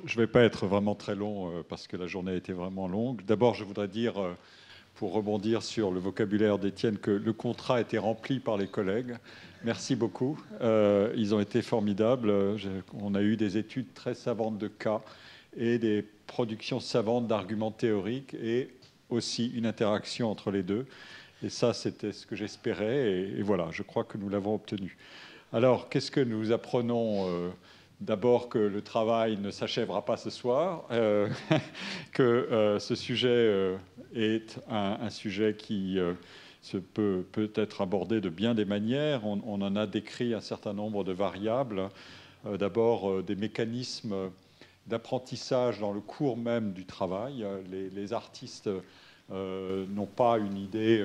Je ne vais pas être vraiment très long parce que la journée a été vraiment longue. D'abord, je voudrais dire, pour rebondir sur le vocabulaire d'Étienne, que le contrat a été rempli par les collègues. Merci beaucoup. Ils ont été formidables. On a eu des études très savantes de cas et des productions savantes d'arguments théoriques et aussi une interaction entre les deux. Et ça, c'était ce que j'espérais. Et voilà, je crois que nous l'avons obtenu. Alors, qu'est-ce que nous apprenons D'abord que le travail ne s'achèvera pas ce soir, que ce sujet est un sujet qui peut être abordé de bien des manières. On en a décrit un certain nombre de variables. D'abord, des mécanismes d'apprentissage dans le cours même du travail. Les artistes n'ont pas une idée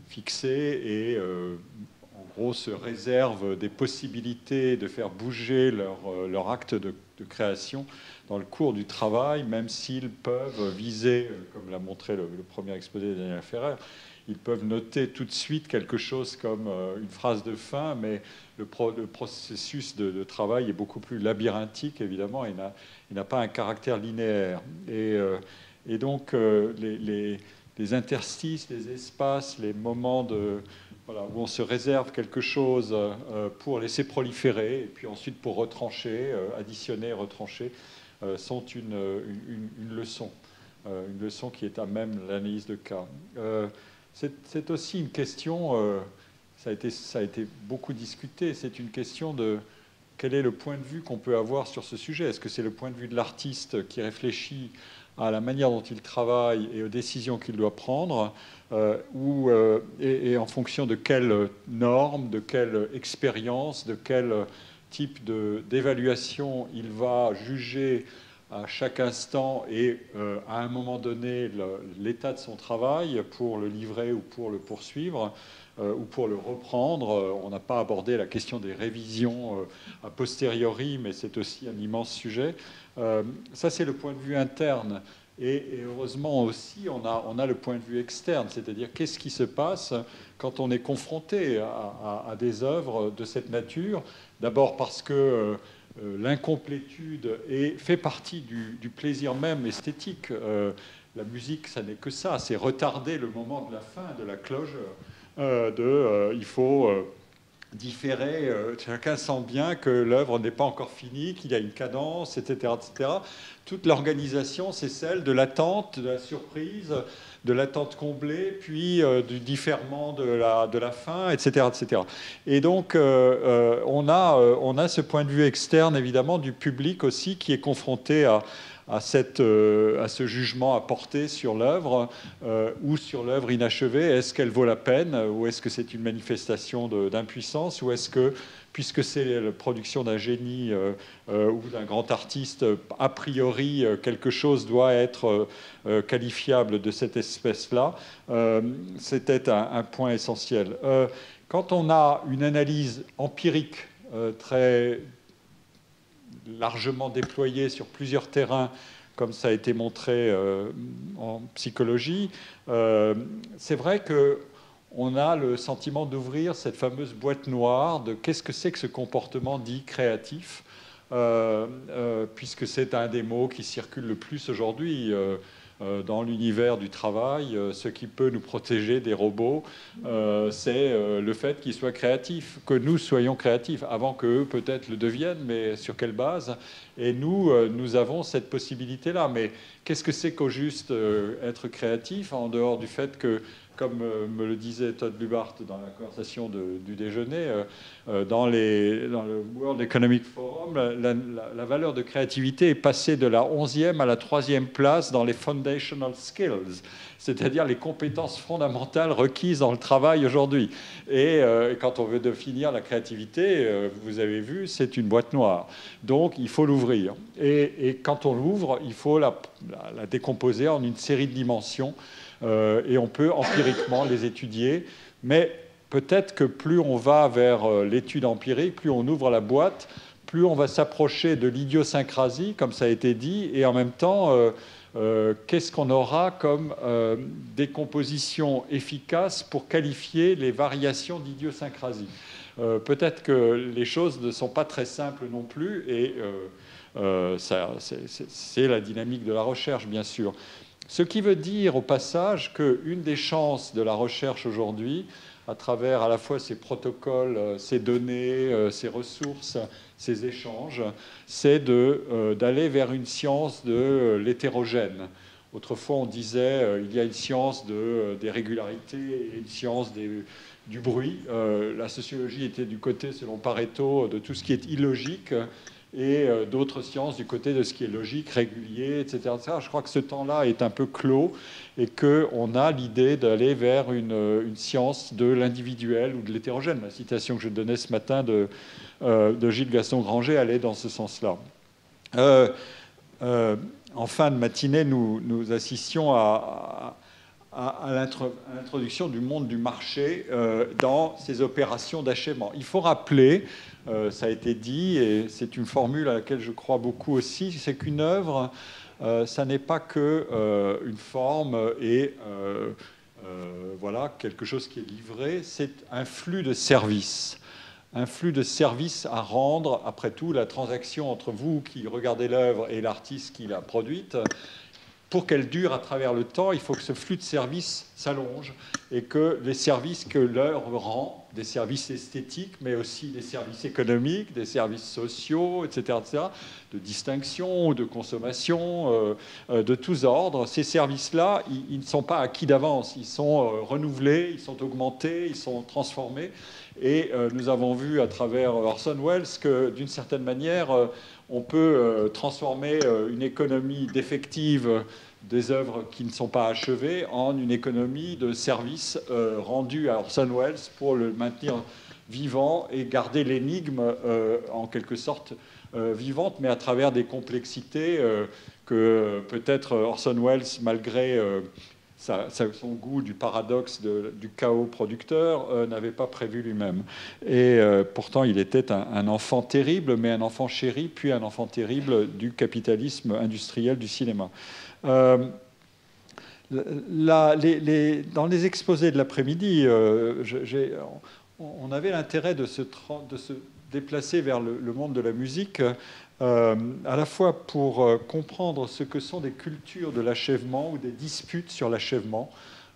fixée et en gros, se réservent des possibilités de faire bouger leur acte de création dans le cours du travail, même s'ils peuvent viser, comme l'a montré le premier exposé de Daniel Ferrer, ils peuvent noter tout de suite quelque chose comme une phrase de fin, mais le processus de travail est beaucoup plus labyrinthique, évidemment, et n'a pas un caractère linéaire. Et donc, les interstices, les espaces, les moments voilà, où on se réserve quelque chose pour laisser proliférer, et puis ensuite pour retrancher, additionner, retrancher, sont une leçon qui est à même l'analyse de cas. C'est aussi une question, ça a été beaucoup discuté, c'est une question de quel est le point de vue qu'on peut avoir sur ce sujet. Est-ce que c'est le point de vue de l'artiste qui réfléchit à la manière dont il travaille et aux décisions qu'il doit prendre, et en fonction de quelles normes, de quelle expérience, de quel type d'évaluation il va juger à chaque instant et à un moment donné l'état de son travail pour le livrer ou pour le poursuivre ou pour le reprendre. On n'a pas abordé la question des révisions a posteriori, mais c'est aussi un immense sujet. Ça, c'est le point de vue interne. Et heureusement aussi, on a le point de vue externe, c'est-à-dire qu'est-ce qui se passe quand on est confronté à des œuvres de cette nature. D'abord parce que l'incomplétude fait partie du plaisir même esthétique. La musique, ça n'est que ça, c'est retarder le moment de la fin, de la closure. Il faut différer. Chacun sent bien que l'œuvre n'est pas encore finie, qu'il y a une cadence, etc., etc. Toute l'organisation, c'est celle de l'attente, de la surprise, de l'attente comblée, puis du différement de la fin, etc., etc. Et donc, on a ce point de vue externe, évidemment, du public aussi, qui est confronté à ce jugement à porter sur l'œuvre ou sur l'œuvre inachevée. Est-ce qu'elle vaut la peine ou est-ce que c'est une manifestation d'impuissance ou est-ce que, puisque c'est la production d'un génie ou d'un grand artiste, a priori, quelque chose doit être qualifiable de cette espèce-là, c'était un point essentiel. Quand on a une analyse empirique très largement déployée sur plusieurs terrains, comme ça a été montré en psychologie, c'est vrai qu'on a le sentiment d'ouvrir cette fameuse boîte noire de qu'est-ce que c'est que ce comportement dit créatif, puisque c'est un des mots qui circule le plus aujourd'hui dans l'univers du travail. Ce qui peut nous protéger des robots, c'est le fait qu'ils soient créatifs, que nous soyons créatifs, avant qu'eux peut-être le deviennent, mais sur quelle base? Et nous avons cette possibilité-là. Mais qu'est-ce que c'est qu'au juste être créatif, en dehors du fait que, comme me le disait Todd Lubart dans la conversation du déjeuner, dans le World Economic Forum, la valeur de créativité est passée de la 11e à la 3e place dans les foundational skills, c'est-à-dire les compétences fondamentales requises dans le travail aujourd'hui. Et quand on veut définir la créativité, vous avez vu, c'est une boîte noire. Donc, il faut l'ouvrir. Et quand on l'ouvre, il faut la décomposer en une série de dimensions. Et on peut empiriquement les étudier. Mais peut-être que plus on va vers l'étude empirique, plus on ouvre la boîte, plus on va s'approcher de l'idiosyncrasie, comme ça a été dit, et en même temps, qu'est-ce qu'on aura comme décomposition efficace pour qualifier les variations d'idiosyncrasie. Peut-être que les choses ne sont pas très simples non plus, et C'est la dynamique de la recherche, bien sûr. Ce qui veut dire au passage qu'une des chances de la recherche aujourd'hui, à travers à la fois ces protocoles, ces données, ces ressources, ces échanges, c'est d'aller vers une science de l'hétérogène. Autrefois, on disait il y a une science des régularités et une science du bruit. La sociologie était du côté, selon Pareto, de tout ce qui est illogique, et d'autres sciences du côté de ce qui est logique, régulier, etc. Je crois que ce temps-là est un peu clos et qu'on a l'idée d'aller vers une science de l'individuel ou de l'hétérogène. La citation que je donnais ce matin de Gilles Gaston-Granger allait dans ce sens-là. En fin de matinée, nous assistions à l'introduction du monde du marché dans ces opérations d'achèvement. Il faut rappeler, ça a été dit, et c'est une formule à laquelle je crois beaucoup aussi, c'est qu'une œuvre, ça n'est pas que une forme et voilà, quelque chose qui est livré, c'est un flux de services. Un flux de services à rendre, après tout, la transaction entre vous qui regardez l'œuvre et l'artiste qui l'a produite. Pour qu'elle dure à travers le temps, il faut que ce flux de services s'allonge et que les services que l'œuvre rend, des services esthétiques, mais aussi des services économiques, des services sociaux, etc., de distinction, de consommation, de tous ordres, ces services-là, ils ne sont pas acquis d'avance, ils sont renouvelés, ils sont augmentés, ils sont transformés. Et nous avons vu à travers Orson Welles que, d'une certaine manière, on peut transformer une économie d'effective des œuvres qui ne sont pas achevées en une économie de services rendus à Orson Welles pour le maintenir vivant et garder l'énigme en quelque sorte vivante, mais à travers des complexités que peut-être Orson Welles, malgré son goût du paradoxe du chaos producteur, n'avait pas prévu lui-même. Et pourtant, il était un enfant terrible, mais un enfant chéri, puis un enfant terrible du capitalisme industriel du cinéma. Dans les exposés de l'après-midi, on avait l'intérêt de se déplacer vers le monde de la musique, à la fois pour comprendre ce que sont des cultures de l'achèvement ou des disputes sur l'achèvement.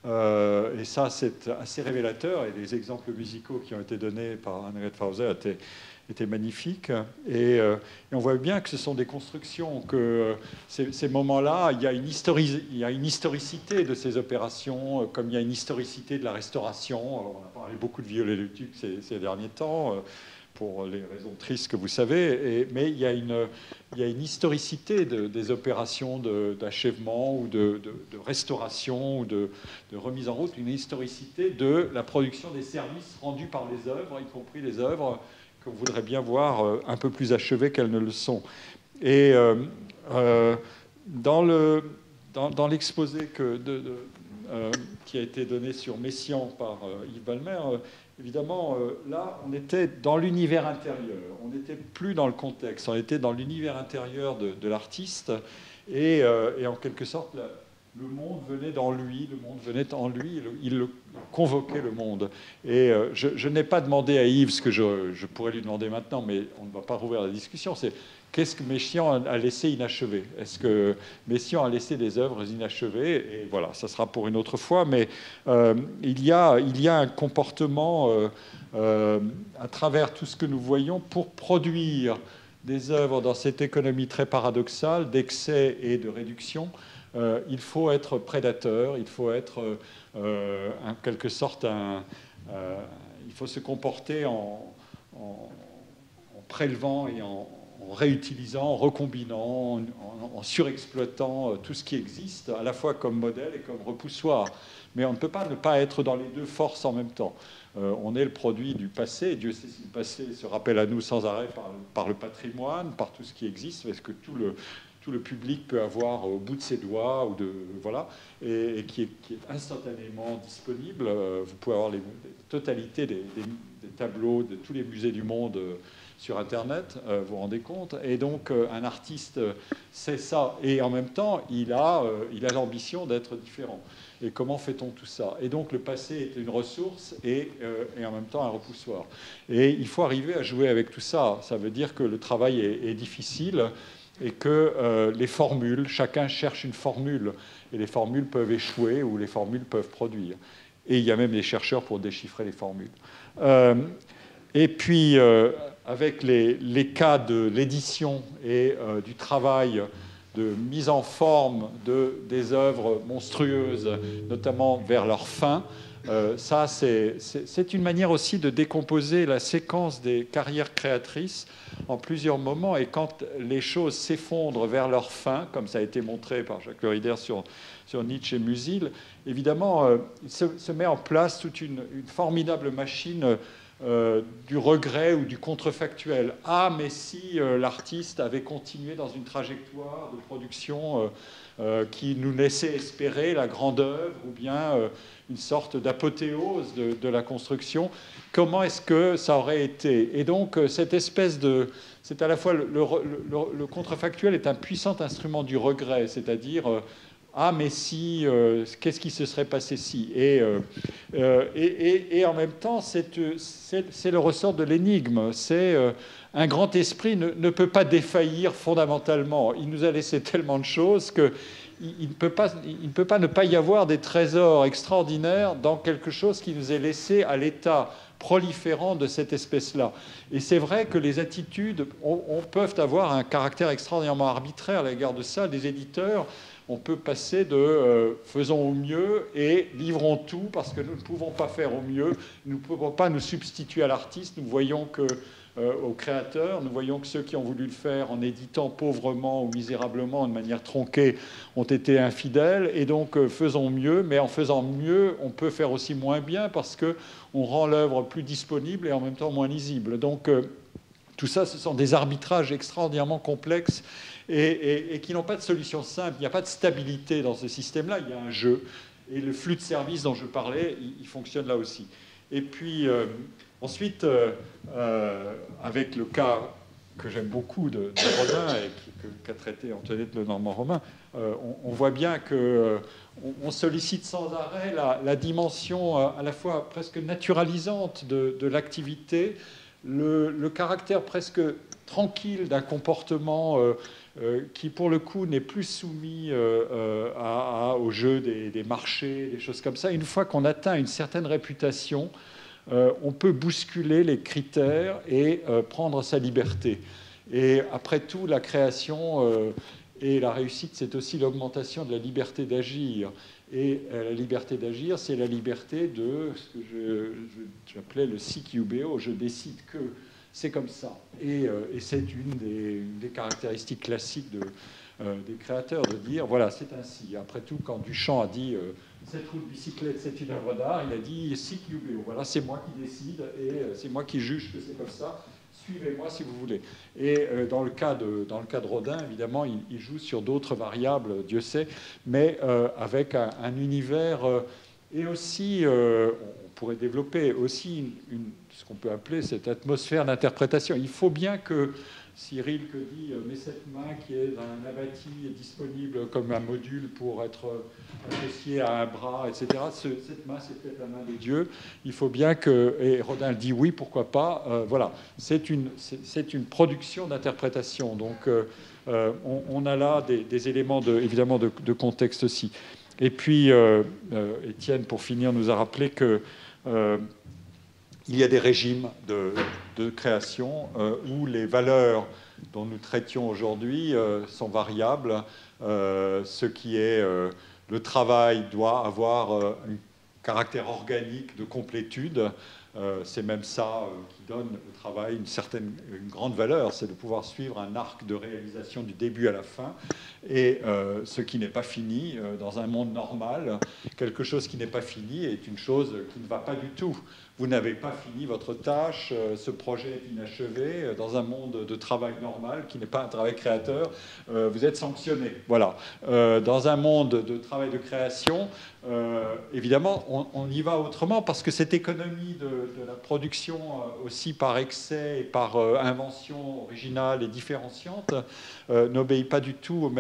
Et ça, c'est assez révélateur. Et les exemples musicaux qui ont été donnés par Annegret Fauser étaient magnifiques. Et on voit bien que ce sont des constructions, que ces moments-là, il y a une historicité de ces opérations, comme il y a une historicité de la restauration. On a parlé beaucoup de Viollet-le-Duc ces derniers temps, pour les raisons tristes que vous savez, mais il y a une historicité des opérations d'achèvement ou de restauration ou de remise en route, une historicité de la production des services rendus par les œuvres, y compris les œuvres qu'on voudrait bien voir un peu plus achevées qu'elles ne le sont. Et dans l'exposé qui a été donné sur Messiaen par Yves Ballmer, évidemment, là, on était dans l'univers intérieur. On n'était plus dans le contexte. On était dans l'univers intérieur de l'artiste. Et en quelque sorte, le monde venait dans lui. Le monde venait en lui. Il convoquait le monde. Et je n'ai pas demandé à Yves ce que je pourrais lui demander maintenant, mais on ne va pas rouvrir la discussion. C'est qu'est-ce que Messiaen a laissé inachevé? Est-ce que Messiaen a laissé des œuvres inachevées? Et voilà, ça sera pour une autre fois. Mais il y a un comportement à travers tout ce que nous voyons pour produire des œuvres dans cette économie très paradoxale d'excès et de réduction. Il faut être prédateur, il faut être en quelque sorte il faut se comporter en prélevant et en réutilisant, en recombinant, en surexploitant tout ce qui existe, à la fois comme modèle et comme repoussoir. Mais on ne peut pas ne pas être dans les deux forces en même temps. On est le produit du passé, et Dieu sait si le passé se rappelle à nous sans arrêt par le patrimoine, par tout ce qui existe, parce que tout le public peut avoir au bout de ses doigts, voilà, et qui est instantanément disponible. Vous pouvez avoir les totalités des tableaux de tous les musées du monde sur Internet, vous vous rendez compte. Et donc, un artiste sait ça, et en même temps, il a l'ambition d'être différent. Et comment fait-on tout ça? Et donc, le passé est une ressource et en même temps un repoussoir. Et il faut arriver à jouer avec tout ça. Ça veut dire que le travail est difficile. et que les formules, chacun cherche une formule, et les formules peuvent échouer ou les formules peuvent produire. Et il y a même des chercheurs pour déchiffrer les formules. Et puis, avec les cas de l'édition et du travail de mise en forme des œuvres monstrueuses, notamment vers leur fin, ça, c'est une manière aussi de décomposer la séquence des carrières créatrices en plusieurs moments. Et quand les choses s'effondrent vers leur fin, comme ça a été montré par Jacques Lerider sur Nietzsche et Musil, évidemment, il se met en place toute une formidable machine du regret ou du contrefactuel. Ah, mais si l'artiste avait continué dans une trajectoire de production qui nous laissait espérer la grande œuvre ou bien une sorte d'apothéose de la construction, comment est-ce que ça aurait été? Et donc, cette espèce de... C'est à la fois... Le contrefactuel est un puissant instrument du regret, c'est-à-dire... ah, mais si, qu'est-ce qui se serait passé si? Et en même temps, c'est le ressort de l'énigme. C'est un grand esprit ne peut pas défaillir fondamentalement. Il nous a laissé tellement de choses qu'il ne peut pas ne pas y avoir des trésors extraordinaires dans quelque chose qui nous est laissé à l'état proliférant de cette espèce-là. Et c'est vrai que les attitudes peuvent avoir un caractère extraordinairement arbitraire à l'égard de ça. Les éditeurs... on peut passer de faisons au mieux et livrons tout parce que nous ne pouvons pas faire au mieux, nous ne pouvons pas nous substituer à l'artiste, nous voyons que aux créateurs, nous voyons que ceux qui ont voulu le faire en éditant pauvrement ou misérablement de manière tronquée ont été infidèles, et donc faisons mieux, mais en faisant mieux, on peut faire aussi moins bien parce qu'on rend l'œuvre plus disponible et en même temps moins lisible. Donc tout ça, ce sont des arbitrages extraordinairement complexes et qui n'ont pas de solution simple. Il n'y a pas de stabilité dans ce système-là. Il y a un jeu. Et le flux de services dont je parlais, il fonctionne là aussi. Et puis, ensuite, avec le cas que j'aime beaucoup de Rodin et qu'a traité Antoinette Lenormand-Romain, on voit bien qu'on sollicite sans arrêt la dimension à la fois presque naturalisante de l'activité, le caractère presque tranquille d'un comportement qui, pour le coup, n'est plus soumis au jeu des marchés, des choses comme ça. Une fois qu'on atteint une certaine réputation, on peut bousculer les critères et prendre sa liberté. Et après tout, la création et la réussite, c'est aussi l'augmentation de la liberté d'agir. Et la liberté d'agir, c'est la liberté de ce que j'appelais le sic iubeo, je décide que c'est comme ça. Et c'est une des caractéristiques classiques des créateurs, de dire, voilà, c'est ainsi. Après tout, quand Duchamp a dit cette roue de bicyclette, c'est une œuvre d'art, il a dit sic iubeo, voilà, c'est moi qui décide et c'est moi qui juge que c'est comme ça. Suivez-moi si vous voulez. Et dans le cas de Rodin, évidemment, il joue sur d'autres variables, Dieu sait, mais avec un univers et aussi, on pourrait développer aussi ce qu'on peut appeler cette atmosphère d'interprétation. Il faut bien que Cyril que dit, mais cette main qui est un abatis est disponible comme un module pour être associé à un bras, etc. Cette main, c'est peut-être la main de Dieu. Il faut bien que, et Rodin dit oui, pourquoi pas. Voilà, c'est une production d'interprétation. Donc, on a là des éléments évidemment de contexte aussi. Et puis, Étienne, pour finir, nous a rappelé que il y a des régimes de création où les valeurs dont nous traitions aujourd'hui sont variables. Ce qui est le travail doit avoir un caractère organique de complétude. C'est même ça qui donne au travail une grande valeur, c'est de pouvoir suivre un arc de réalisation du début à la fin. Et ce qui n'est pas fini dans un monde normal, quelque chose qui n'est pas fini est une chose qui ne va pas du tout. Vous n'avez pas fini votre tâche, ce projet est inachevé. Dans un monde de travail normal, qui n'est pas un travail créateur, vous êtes sanctionné. Voilà. Dans un monde de travail de création, évidemment, on y va autrement, parce que cette économie de la production, aussi par excès et par invention originale et différenciante, n'obéit pas du tout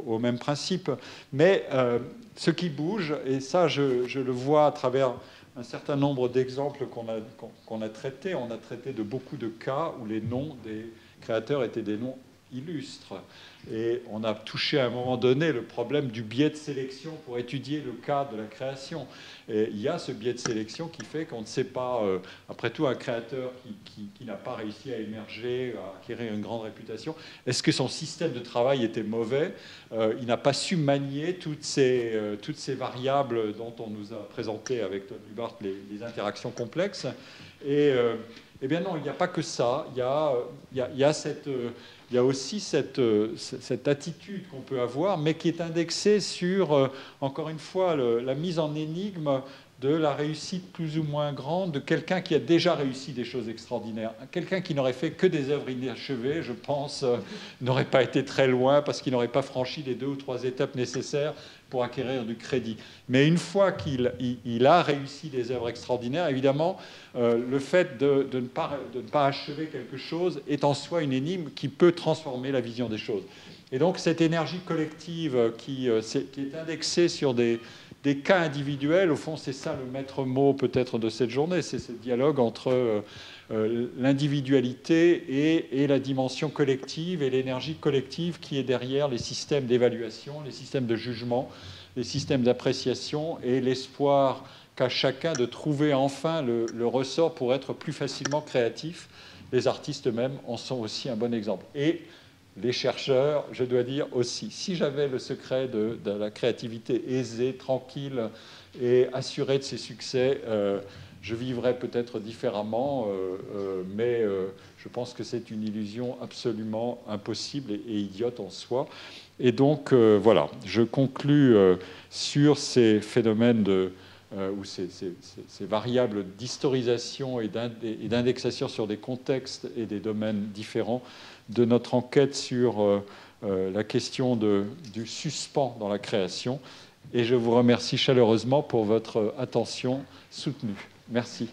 au même principe. Mais ce qui bouge, et ça je le vois à travers un certain nombre d'exemples qu'on a traités. On a traité de beaucoup de cas où les noms des créateurs étaient des noms illustre. Et on a touché à un moment donné le problème du biais de sélection pour étudier le cas de la création. Et il y a ce biais de sélection qui fait qu'on ne sait pas, après tout, un créateur qui n'a pas réussi à émerger, à acquérir une grande réputation, est-ce que son système de travail était mauvais? Il n'a pas su manier toutes ces variables dont on nous a présenté avec Todd Lubart les interactions complexes. Et eh bien non, il n'y a pas que ça. Il y a aussi cette attitude qu'on peut avoir, mais qui est indexée sur, encore une fois, la mise en énigme de la réussite plus ou moins grande de quelqu'un qui a déjà réussi des choses extraordinaires. Quelqu'un qui n'aurait fait que des œuvres inachevées, je pense, n'aurait pas été très loin parce qu'il n'aurait pas franchi les 2 ou 3 étapes nécessaires pour acquérir du crédit. Mais une fois qu'il a réussi des œuvres extraordinaires, évidemment, le fait de ne pas achever quelque chose est en soi une énigme qui peut transformer la vision des choses. Et donc cette énergie collective qui est indexée sur des cas individuels, au fond, c'est ça le maître mot peut-être de cette journée, c'est ce dialogue entre l'individualité et la dimension collective et l'énergie collective qui est derrière les systèmes d'évaluation, les systèmes de jugement, les systèmes d'appréciation et l'espoir qu'a chacun de trouver enfin le ressort pour être plus facilement créatif. Les artistes eux-mêmes en sont aussi un bon exemple. Et les chercheurs, je dois dire aussi, si j'avais le secret de la créativité aisée, tranquille et assurée de ses succès, je vivrais peut-être différemment, mais je pense que c'est une illusion absolument impossible et idiote en soi. Et donc, voilà, je conclus sur ces phénomènes ou ces variables d'historisation et d'indexation sur des contextes et des domaines différents de notre enquête sur la question du suspens dans la création. Et je vous remercie chaleureusement pour votre attention soutenue. Merci.